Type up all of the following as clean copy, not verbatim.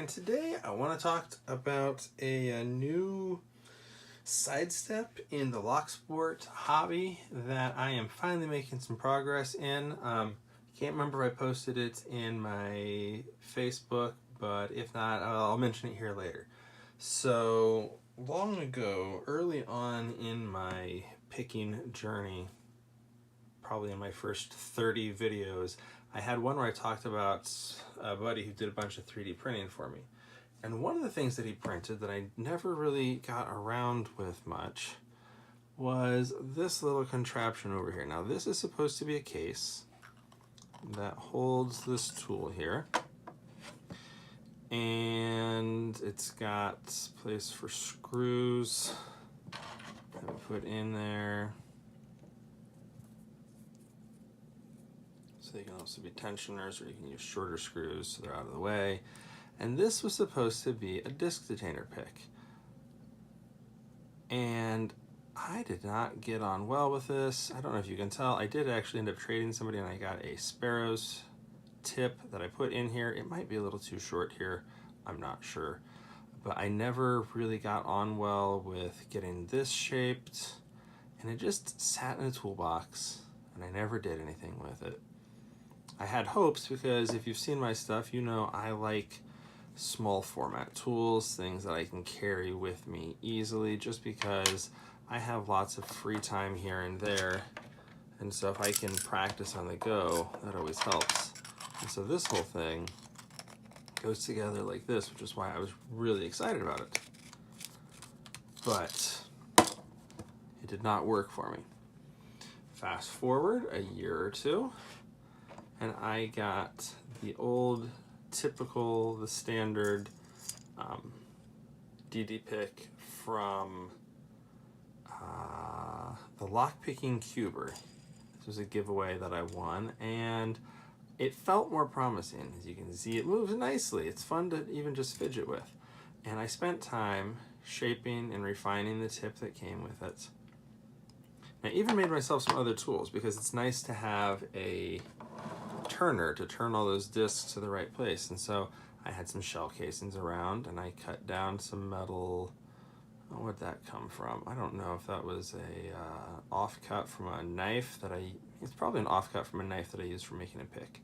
And today I want to talk about a new sidestep in the lock sport hobby that I am finally making some progress in. Can't remember if I posted it in my Facebook, but if not, I'll mention it here later. So long ago, early on in my picking journey, probably in my first 30 videos, I had one where I talked about a buddy who did a bunch of 3D printing for me. And one of the things that he printed that I never really got around with much was this little contraption over here. Now this is supposed to be a case that holds this tool here. And it's got place for screws that we put in there. They can also be tensioners, or you can use shorter screws so they're out of the way. And this was supposed to be a disc detainer pick. And I did not get on well with this. I don't know if you can tell. I did actually end up trading somebody and I got a Sparrow's tip that I put in here. It might be a little too short here. I'm not sure. But I never really got on well with getting this shaped. And it just sat in a toolbox and I never did anything with it. I had hopes because if you've seen my stuff, you know I like small format tools, things that I can carry with me easily just because I have lots of free time here and there. And so if I can practice on the go, that always helps. And so this whole thing goes together like this, which is why I was really excited about it. But it did not work for me. Fast forward a year or two, and I got the old, typical, the standard DD pick from the Lockpicking Cuber. This was a giveaway that I won, and it felt more promising. As you can see, it moves nicely. It's fun to even just fidget with. And I spent time shaping and refining the tip that came with it. I even made myself some other tools because it's nice to have a turner to turn all those discs to the right place. And so I had some shell casings around and I cut down some metal. Oh, where'd that come from? I don't know if that was a offcut from a knife that it's probably an offcut from a knife that I used for making a pick.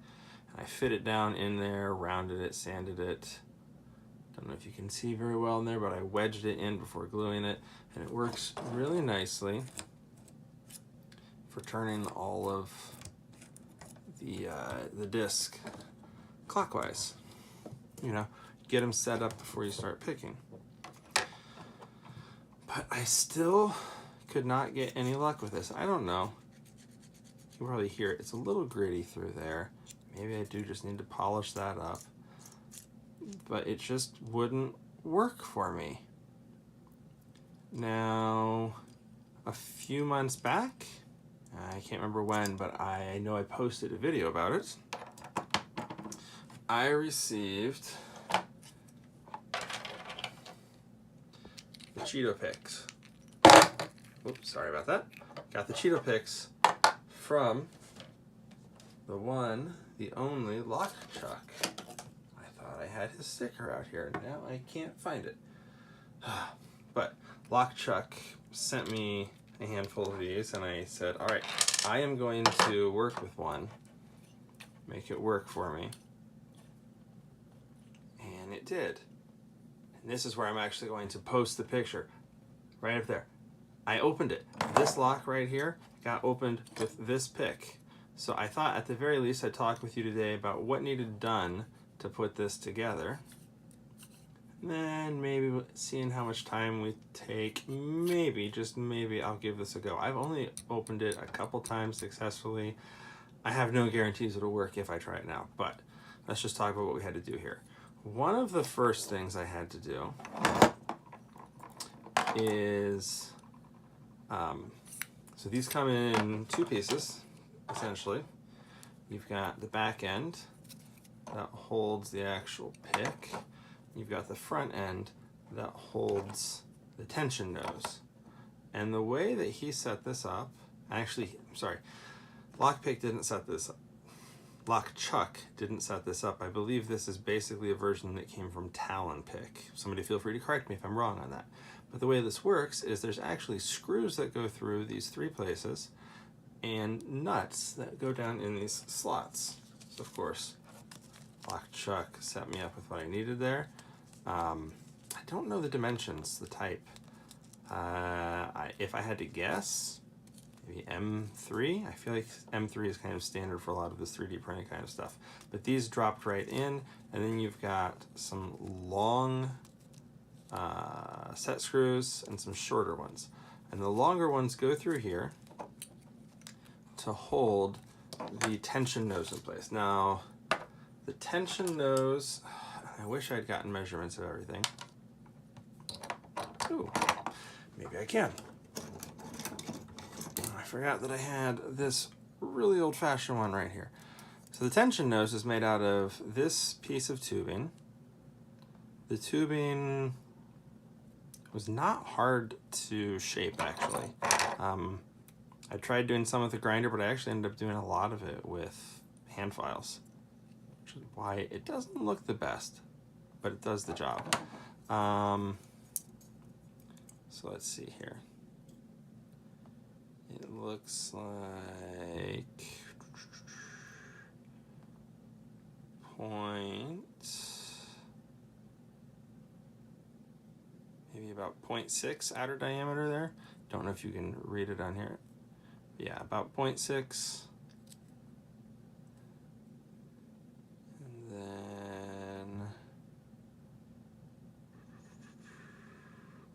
And I fit it down in there, rounded it, sanded it. Don't know if you can see very well in there, but I wedged it in before gluing it, and it works really nicely for turning all of the disc clockwise. You know, get them set up before you start picking. But I still could not get any luck with this. I don't know. You can probably hear it. It's a little gritty through there. Maybe I do just need to polish that up. But it just wouldn't work for me. Now, a few months back, I can't remember when, but I know I posted a video about it. I received the Cheeto picks. Oops, sorry about that. Got the Cheeto picks from the one, the only Lock Chuck. I thought I had his sticker out here. Now I can't find it. But Lock Chuck sent me a handful of these, and I said, all right, I am going to work with one, make it work for me. And it did. And this is where I'm actually going to post the picture, right up there. I opened it. This lock right here got opened with this pick. So I thought at the very least I'd talk with you today about what needed done to put this together. Then maybe seeing how much time we take, maybe, just maybe, I'll give this a go. I've only opened it a couple times successfully. I have no guarantees it'll work if I try it now, but let's just talk about what we had to do here. One of the first things I had to do is, so these come in two pieces, essentially. You've got the back end that holds the actual pick. You've got the front end that holds the tension nose. And the way that he set this up, actually, I'm sorry, Lockpick didn't set this up. Lock Chuck didn't set this up. I believe this is basically a version that came from Talon Pick. Somebody feel free to correct me if I'm wrong on that. But the way this works is there's actually screws that go through these 3 places and nuts that go down in these slots. So of course, Lock Chuck set me up with what I needed there. I don't know the dimensions, the type. If I had to guess, maybe M3. I feel like M3 is kind of standard for a lot of this 3D printing kind of stuff. But these dropped right in, and then you've got some long set screws and some shorter ones. And the longer ones go through here to hold the tension nose in place. Now, the tension nose, I wish I'd gotten measurements of everything. Ooh, maybe I can. I forgot that I had this really old-fashioned one right here. So the tension nose is made out of this piece of tubing. The tubing was not hard to shape, actually. I tried doing some with the grinder, but I actually ended up doing a lot of it with hand files, which is why it doesn't look the best, but it does the job. So let's see here. It looks like maybe about 0.6 outer diameter there. Don't know if you can read it on here. Yeah, about 0.6. And then,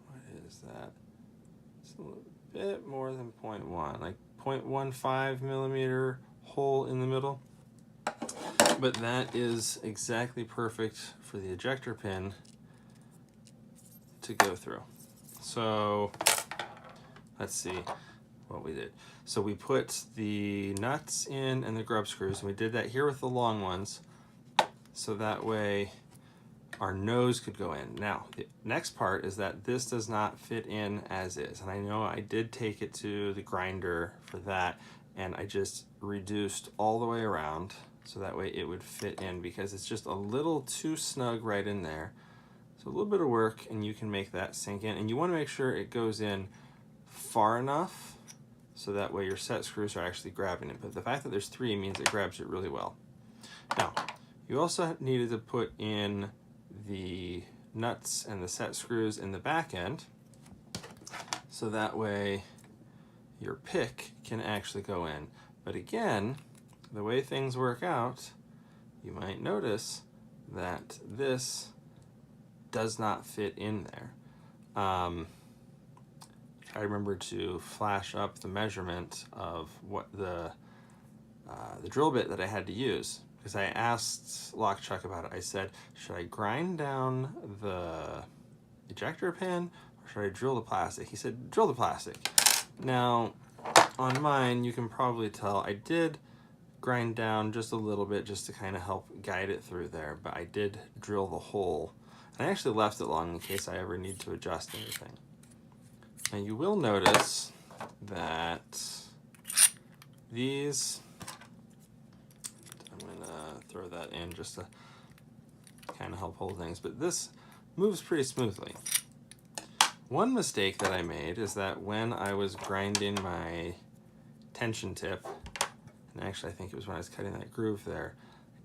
what is that? It's a little bit more than 0.1, like 0.15 millimeter hole in the middle. But that is exactly perfect for the ejector pin to go through. So let's see what we did. So we put the nuts in and the grub screws, and we did that here with the long ones, so that way our nose could go in. Now, the next part is that this does not fit in as is. And I know I did take it to the grinder for that, and I just reduced all the way around so that way it would fit in, because it's just a little too snug right in there. So a little bit of work and you can make that sink in. And you want to make sure it goes in far enough so that way your set screws are actually grabbing it. But the fact that there's 3 means it grabs it really well. Now, you also needed to put in the nuts and the set screws in the back end, so that way your pick can actually go in. But again, the way things work out, you might notice that this does not fit in there. I remember to flash up the measurement of what the drill bit that I had to use, because I asked Lock Chuck about it. I said, should I grind down the ejector pin or should I drill the plastic? He said, drill the plastic. Now, on mine, you can probably tell I did grind down just a little bit just to kind of help guide it through there, but I did drill the hole. And I actually left it long in case I ever need to adjust anything. And you will notice that these, I'm gonna throw that in just to kind of help hold things, but this moves pretty smoothly. One mistake that I made is that when I was grinding my tension tip, and actually I think it was when I was cutting that groove there,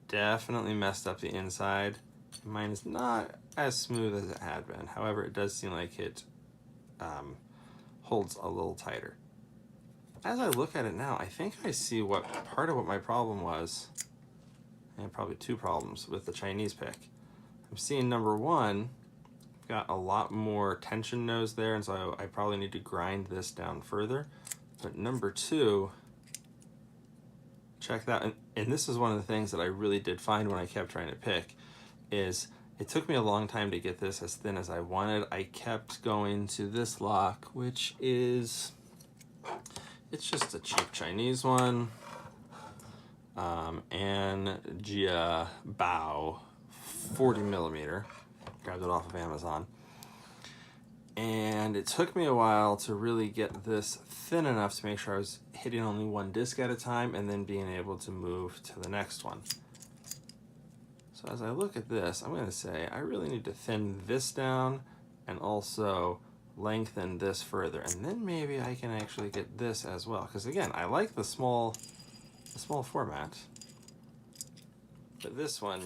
definitely messed up the inside. Mine is not as smooth as it had been. However, it does seem like it holds a little tighter. As I look at it now, I think I see what part of what my problem was, and probably 2 problems with the Chinese pick. I'm seeing number 1, got a lot more tension nose there, and so I probably need to grind this down further. But number 2, check that, and this is one of the things that I really did find when I kept trying to pick, is it took me a long time to get this as thin as I wanted. I kept going to this lock, which is, it's just a cheap Chinese one. And Jia Bao 40 millimeter. Grabbed it off of Amazon. And it took me a while to really get this thin enough to make sure I was hitting only one disc at a time and then being able to move to the next one. So as I look at this, I'm going to say I really need to thin this down and also lengthen this further. And then maybe I can actually get this as well. Because again, I like the small format. But this one,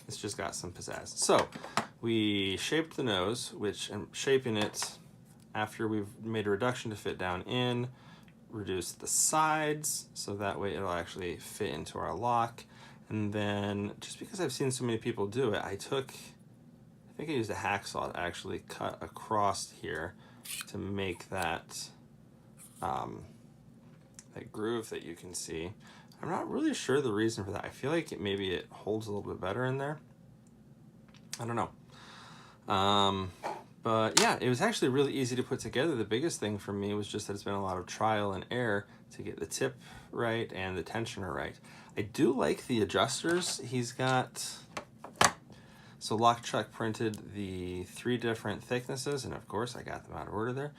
it's just got some pizzazz. So we shaped the nose, which I'm shaping it after we've made a reduction to fit down in, reduced the sides, so that way it'll actually fit into our lock. And then, just because I've seen so many people do it, I think I used a hacksaw to actually cut across here to make that, that groove that you can see. I'm not really sure the reason for that. I feel like maybe it holds a little bit better in there. I don't know. But yeah, it was actually really easy to put together. The biggest thing for me was just that it's been a lot of trial and error to get the tip right and the tensioner right. I do like the adjusters he's got. So Chuck printed the 3 different thicknesses, and of course I got them out of order there.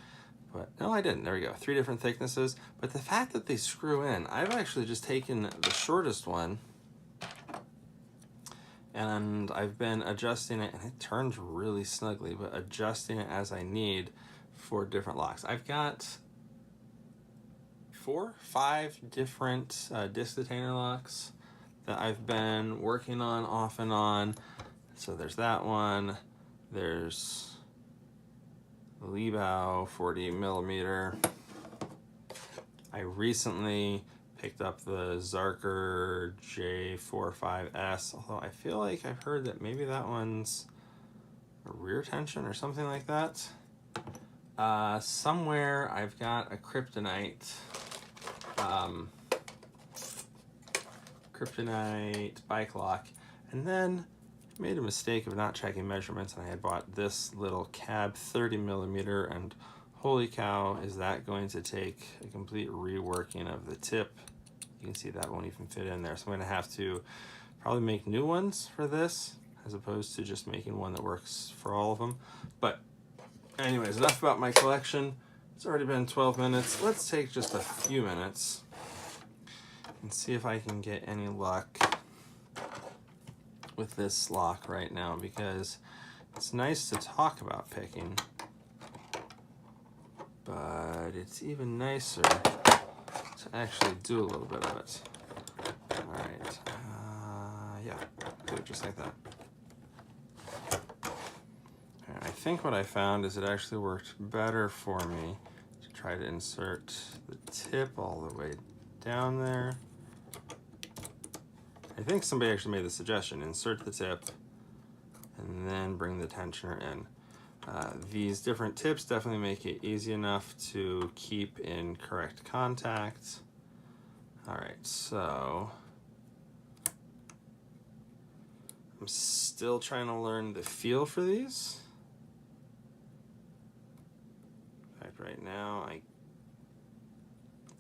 But no, I didn't. There we go. 3 different thicknesses. But the fact that they screw in, I've actually just taken the shortest one and I've been adjusting it, and it turns really snugly, but adjusting it as I need for different locks. I've got 4, 5 different disc detainer locks that I've been working on off and on. So there's that one. There's the Liebau 40 millimeter. I recently picked up the Zarker J45S, although I feel like I've heard that maybe that one's a rear tension or something like that. Somewhere I've got a kryptonite bike lock, and then made a mistake of not checking measurements, and I had bought this little cab 30 millimeter, and holy cow, is that going to take a complete reworking of the tip. You can see that won't even fit in there. So I'm going to have to probably make new ones for this, as opposed to just making one that works for all of them. But anyways, enough about my collection. It's already been 12 minutes. Let's take just a few minutes and see if I can get any luck with this lock right now, because it's nice to talk about picking, but it's even nicer to actually do a little bit of it. All right, yeah, do it just like that. All right, I think what I found is it actually worked better for me to try to insert the tip all the way down there. I think somebody actually made the suggestion, insert the tip and then bring the tensioner in. These different tips definitely make it easy enough to keep in correct contact. All right, so I'm still trying to learn the feel for these. In fact, right now I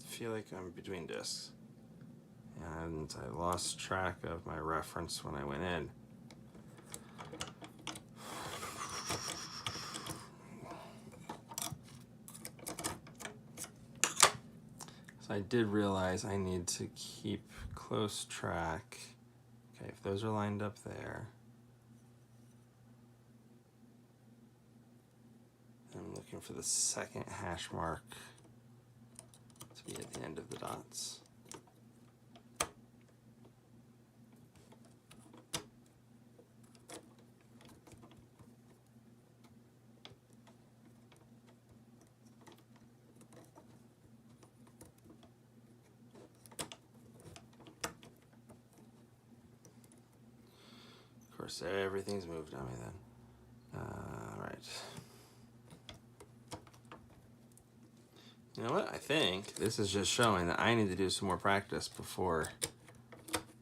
feel like I'm between discs, and I lost track of my reference when I went in. So I did realize I need to keep close track. Okay, if those are lined up there, I'm looking for the second hash mark to be at the end of the dots. Of course, everything's moved on me then. All right. You know what? I think this is just showing that I need to do some more practice before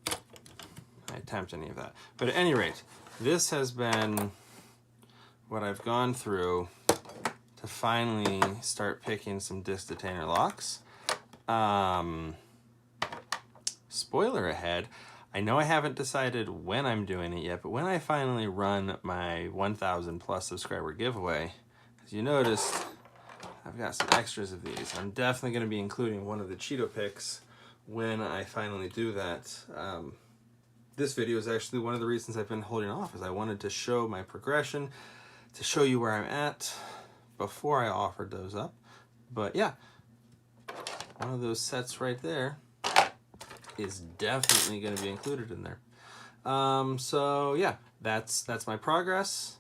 I attempt any of that. But at any rate, this has been what I've gone through to finally start picking some disc detainer locks. Spoiler ahead, I know I haven't decided when I'm doing it yet, but when I finally run my 1,000 plus subscriber giveaway, As you noticed, I've got some extras of these. I'm definitely going to be including one of the Cheeto picks when I finally do that. This video is actually one of the reasons I've been holding off, is I wanted to show my progression, to show you where I'm at before I offered those up. But yeah, one of those sets right there is definitely going to be included in there. So yeah, that's my progress.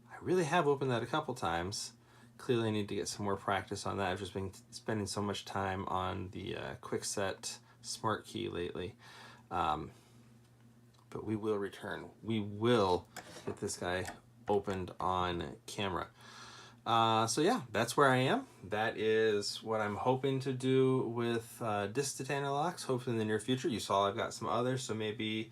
I really have opened that a couple times. Clearly I need to get some more practice on that. I've just been spending so much time on the Quickset Smart Key lately. But we will return. We will get this guy opened on camera. So yeah, that's where I am. That is what I'm hoping to do with disc detainer locks, hopefully in the near future. You saw I've got some others, so maybe,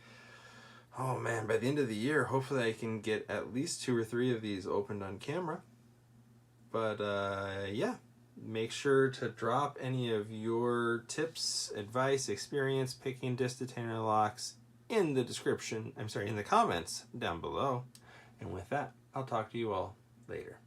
oh man, by the end of the year, hopefully I can get at least 2 or 3 of these opened on camera. But yeah, make sure to drop any of your tips, advice, experience picking disc detainer locks in the description, in the comments down below. And with that, I'll talk to you all later.